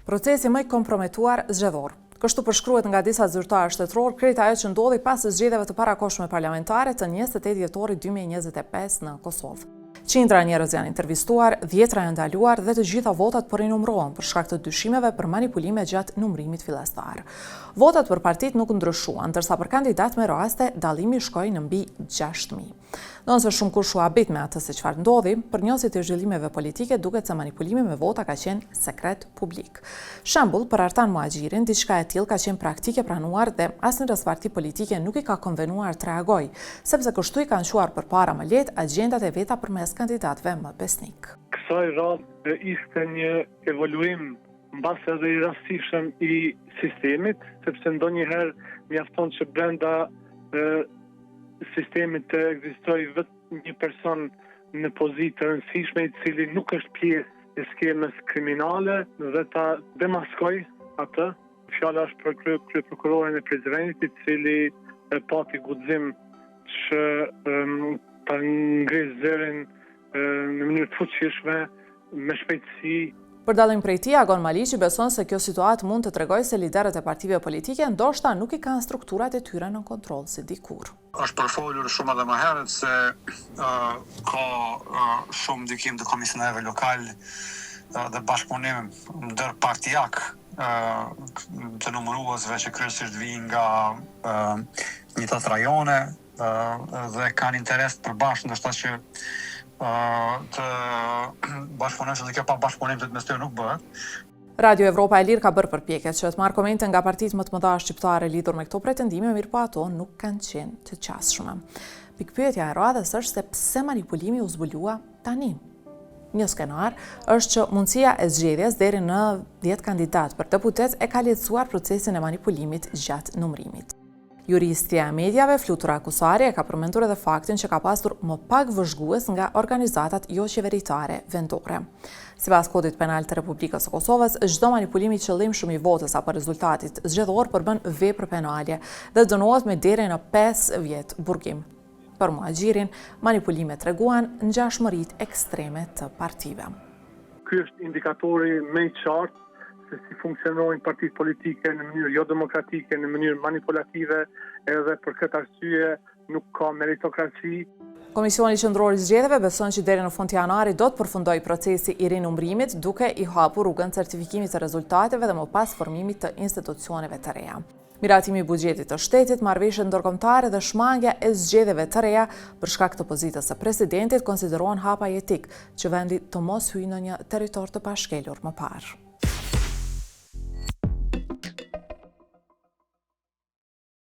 Procesi më i kompromituar zgjedhor. Kështu përshkruhet nga disa zyrtarë shtetëror krejt ajo që ndodhi pas zgjedhjeve të parakohshme parlamentare të 28 dhjetorit 2025 në Kosovë. Qindra njerëz janë intervistuar, 10 janë ndaluar dhe të gjitha votat po rinumërohen për shkak të dyshimeve për manipulime gjatë numërimit fillestar. Votat për partitë nuk ndryshuan, ndërsa për kandidat me raste dallimi shkoi në mbi 6.000. Nëse shumë kush u habit me atë se çfarë ndodhi, përnjohësit e zhvillimeve politike duket se manipulimi me vota ka qenë sekret publik. Shembull, për Artan Muhaxhirin, diçka e tillë ka qenë praktike pranuar dhe asnjë parti politike nuk i ka konvenuar të reagojë, sepse kështu i kanë quar përpara më lehtë agjendat e veta përmes kandidatëve më besnik. Kësaj radhe ishte një evoluim mbas edhe i rastishëm i sistemit, sepse ndonjëherë mjafton që brenda sistemit të ekzistojë vetëm një person në pozitë të rëndësishme i cili nuk është pjesë e skemës kriminale dhe ta demaskoj atë. Fjala është për kryeprokurorin e Prizrenit, i cili pati guxim që ta ngrisë zërin në mënyrë të fuqishme me shpejtësi. Për dallim prej tij, Agon Maliqi beson se kjo situatë mund të tregojë se liderët e partive politike ndoshta nuk i kanë strukturat e tyre në kontroll si dikur. Është përfolur shumë edhe më herët se ka shumë ndikim të komisionerëve lokal dhe bashkëpunim ndërpartijak të numëruesve që kryesisht vijnë nga njëjtat rajone dhe kanë interes të përbashkët, ndoshta që të bashkëpunojnë, se kjo pa bashkëpunim të mes tyre nuk bëhet. Radio Evropa e Lirë ka bërë përpjekje që të marrë komente nga partitë më të mëdha shqiptare lidhur me këto pretendime, mirë po ato nuk kanë qenë të qasshme. Pikpyetja e radhës është se pse manipulimi u zbulua tani. Një skenar është që mundësia e zgjedhjes deri në 10 kandidat për deputet e ka lehtësuar procesin e manipulimit gjatë numërimit. Juristja e mediave Flutura Kusari e ka përmendur edhe faktin që ka pasur më pak vëzhgues nga organizatat jo qeveritare vendore. Sipas Kodit Penal të Republikës së Kosovës, çdo manipulim i qëllimshëm i votës apo rezultatit zgjedhor përbën vepër penale dhe dënohet me deri në 5 vjet burgim. Për Muhaxhirin, manipulimet treguan ngjashmëritë ekstreme të partive. Ky është indikatori më i qartë se si funksionojnë partitë politike në mënyrë jo demokratike, në mënyrë manipulative, edhe për këtë arsye nuk ka meritokraci. Komisioni Qendror i Zgjedhjeve beson që deri në fund të janarit do të përfundojë procesi i rinumërimit, duke i hapur rrugën certifikimit të rezultateve dhe më pas formimit të institucioneve të reja. Miratimi i buxhetit të shtetit, marrëveshjet ndërkombëtare dhe shmangja e zgjedhjeve të reja për shkak të pozitës së presidentit konsiderohen hapa jetik që vendi të mos hyjë në një territor të pashkelur më parë.